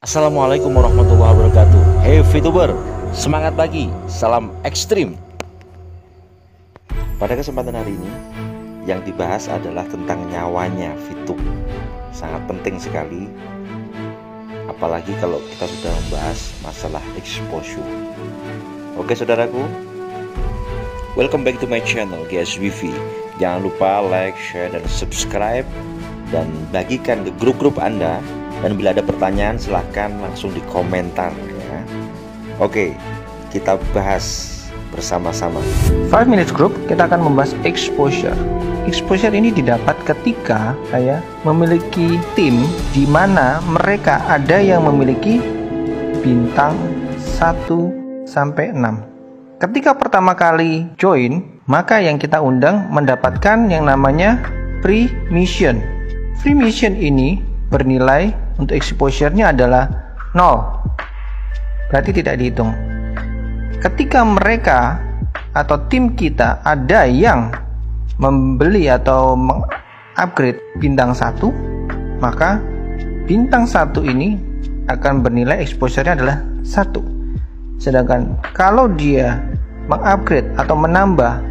Assalamualaikum warahmatullahi wabarakatuh. Hey VTuber, semangat pagi, salam ekstrim. Pada kesempatan hari ini yang dibahas adalah tentang nyawanya VTube. Sangat penting sekali, apalagi kalau kita sudah membahas masalah exposure. Oke saudaraku, welcome back to my channel GSWV. Jangan lupa like, share, dan subscribe, dan bagikan ke grup-grup Anda. Dan bila ada pertanyaan silahkan langsung di komentar ya. Oke, kita bahas bersama-sama. 5 minutes group kita akan membahas exposure. Exposure ini didapat ketika saya memiliki tim di mana mereka ada yang memiliki bintang 1 sampai 6. Ketika pertama kali join, maka yang kita undang mendapatkan yang namanya free mission. Free mission ini bernilai untuk exposure-nya adalah 0, berarti tidak dihitung. Ketika mereka atau tim kita ada yang membeli atau mengupgrade bintang 1, maka bintang 1 ini akan bernilai exposure-nya adalah 1. Sedangkan kalau dia mengupgrade atau menambah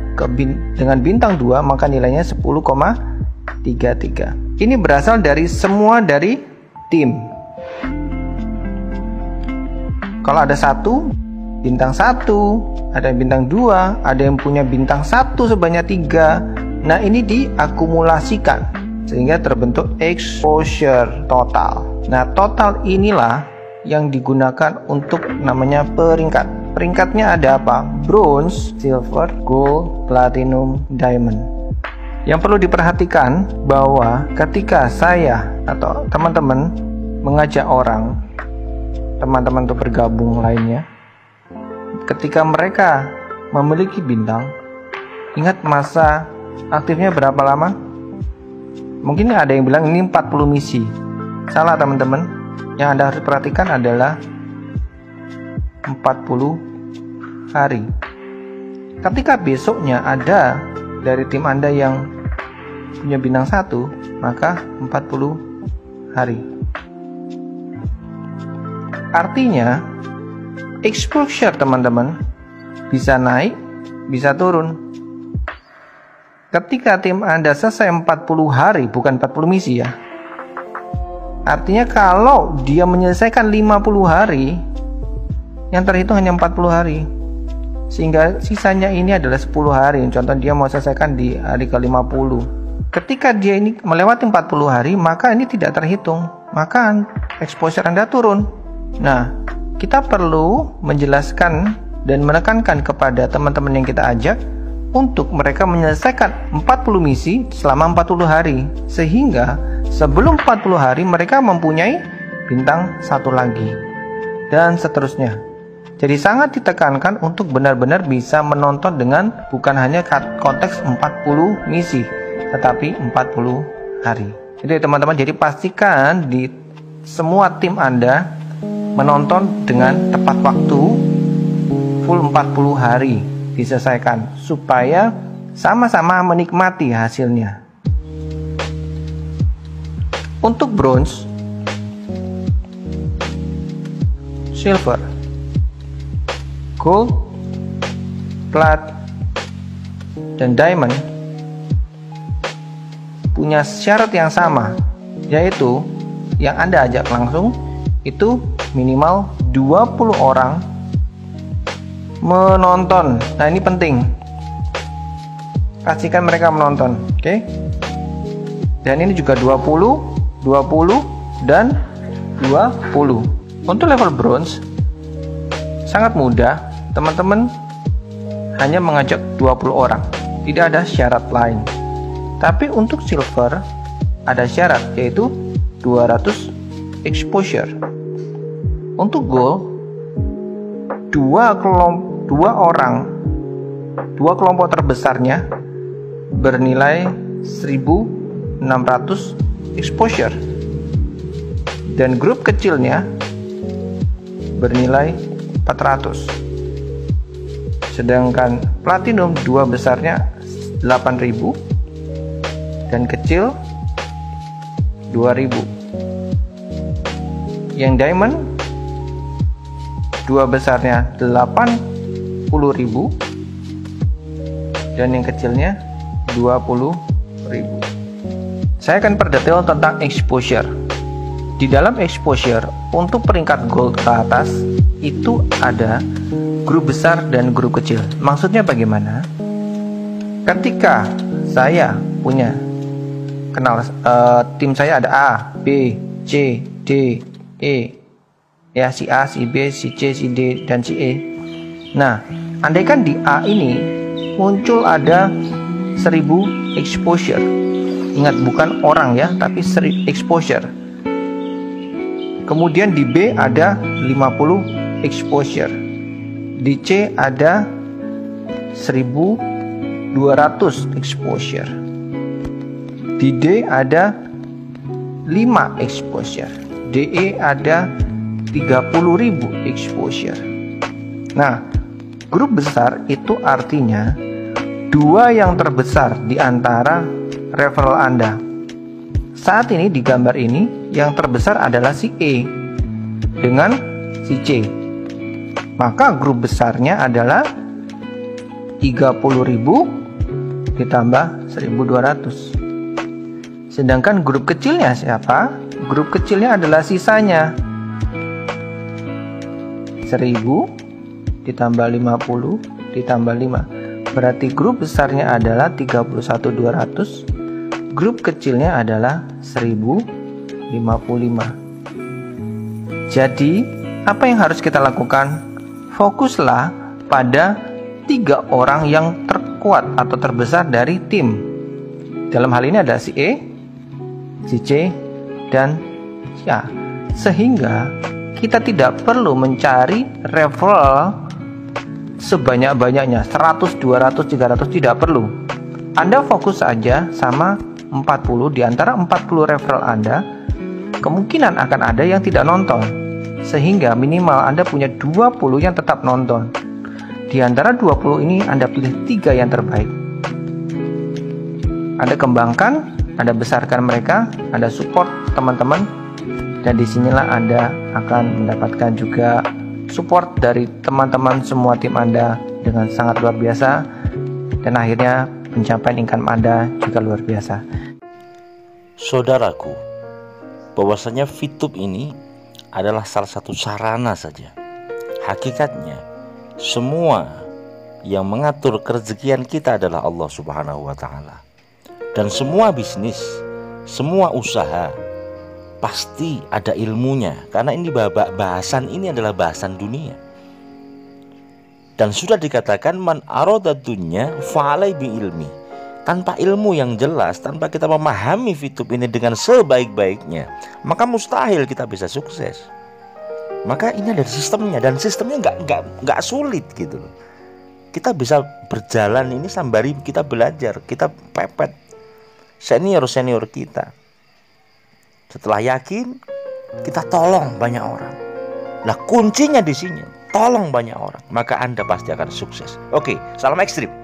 dengan bintang 2, maka nilainya 10,33. Ini berasal dari semua dari tim. Kalau ada bintang 1, ada bintang 2, ada yang punya bintang 1 sebanyak 3. Nah, ini diakumulasikan sehingga terbentuk exposure total. Nah, total inilah yang digunakan untuk namanya peringkat. Peringkatnya ada apa? Bronze, silver, gold, platinum, diamond. Yang perlu diperhatikan bahwa ketika saya atau teman-teman mengajak orang, teman-teman untuk bergabung lainnya, ketika mereka memiliki bintang, ingat masa aktifnya berapa lama? Mungkin ada yang bilang ini 40 misi. Salah teman-teman. Yang Anda harus perhatikan adalah 40 hari. Ketika besoknya ada dari tim Anda yang punya bintang 1, maka 40 hari. Artinya exposure teman-teman bisa naik, bisa turun. Ketika tim Anda selesai 40 hari, bukan 40 misi ya. Artinya kalau dia menyelesaikan 50 hari, yang terhitung hanya 40 hari. Sehingga sisanya ini adalah 10 hari. Contoh dia mau selesaikan di hari ke-50. Ketika dia ini melewati 40 hari, maka ini tidak terhitung. Maka exposure Anda turun. Nah, kita perlu menjelaskan dan menekankan kepada teman-teman yang kita ajak untuk mereka menyelesaikan 40 misi selama 40 hari. Sehingga sebelum 40 hari mereka mempunyai bintang 1 lagi. Dan seterusnya. Jadi sangat ditekankan untuk benar-benar bisa menonton dengan bukan hanya konteks 40 misi, tetapi 40 hari. Jadi teman-teman, jadi pastikan di semua tim Anda menonton dengan tepat waktu full 40 hari diselesaikan supaya sama-sama menikmati hasilnya. Untuk bronze, silver, gold, plat, dan diamond punya syarat yang sama, yaitu yang Anda ajak langsung itu minimal 20 orang menonton. Nah, ini penting, pastikan mereka menonton. Oke? Dan ini juga 20, 20, dan 20. Untuk level bronze sangat mudah, teman-teman hanya mengajak 20 orang, tidak ada syarat lain. Tapi untuk silver ada syarat, yaitu 200 exposure. Untuk gold, dua kelompok terbesarnya bernilai 1600 exposure, dan grup kecilnya bernilai 400. Sedangkan platinum dua besarnya 8000 dan kecil 2000. Yang diamond dua besarnya 80.000 dan yang kecilnya 20.000. Saya akan perdetail tentang exposure. Di dalam exposure untuk peringkat gold ke atas itu ada grup besar dan grup kecil. Maksudnya bagaimana? Ketika saya punya tim saya ada A, B, C, D, E, ya, si A, si B, si C, si D, dan si E. Nah, andaikan di A ini muncul ada 1000 exposure. Ingat, bukan orang ya, tapi exposure. Kemudian di B ada 50 exposure. Di C ada 1200 exposure. Di D ada 5 exposure. DE ada 30.000 exposure. Nah, grup besar itu artinya dua yang terbesar di antara referral Anda. Saat ini di gambar ini yang terbesar adalah si E dengan si C. Maka grup besarnya adalah 30.000 ditambah 1.200. Sedangkan grup kecilnya siapa? Grup kecilnya adalah sisanya 1.000 ditambah 50 ditambah 5. Berarti grup besarnya adalah 31.200. Grup kecilnya adalah 1055. Jadi, apa yang harus kita lakukan? Fokuslah pada 3 orang yang terkuat atau terbesar dari tim. Dalam hal ini ada si E, si C, dan si A. Sehingga kita tidak perlu mencari referral sebanyak-banyaknya, 100, 200, 300, tidak perlu. Anda fokus saja sama 40. Di antara 40 referral Anda, kemungkinan akan ada yang tidak nonton, sehingga minimal Anda punya 20 yang tetap nonton. Di antara 20 ini Anda pilih 3 yang terbaik. Anda kembangkan, Anda besarkan mereka, Anda support teman-teman, dan disinilah Anda akan mendapatkan juga support dari teman-teman semua tim Anda dengan sangat luar biasa, dan akhirnya pencapaian income Anda juga luar biasa. Saudaraku, bahwasanya VTube ini adalah salah satu sarana saja. Hakikatnya semua yang mengatur kerezekian kita adalah Allah Subhanahu wa Ta'ala. Dan semua bisnis, semua usaha pasti ada ilmunya, karena ini bahasan ini adalah bahasan dunia. Dan sudah dikatakan man arada dunya fa'alai bi ilmi. Tanpa ilmu yang jelas, tanpa kita memahami VTube ini dengan sebaik-baiknya, maka mustahil kita bisa sukses. Maka ini ada sistemnya, dan sistemnya nggak sulit gitu loh. Kita bisa berjalan ini sembari kita belajar, kita pepet senior kita. Setelah yakin, kita tolong banyak orang. Nah, kuncinya di sini, tolong banyak orang, maka Anda pasti akan sukses. Oke, salam ekstrim.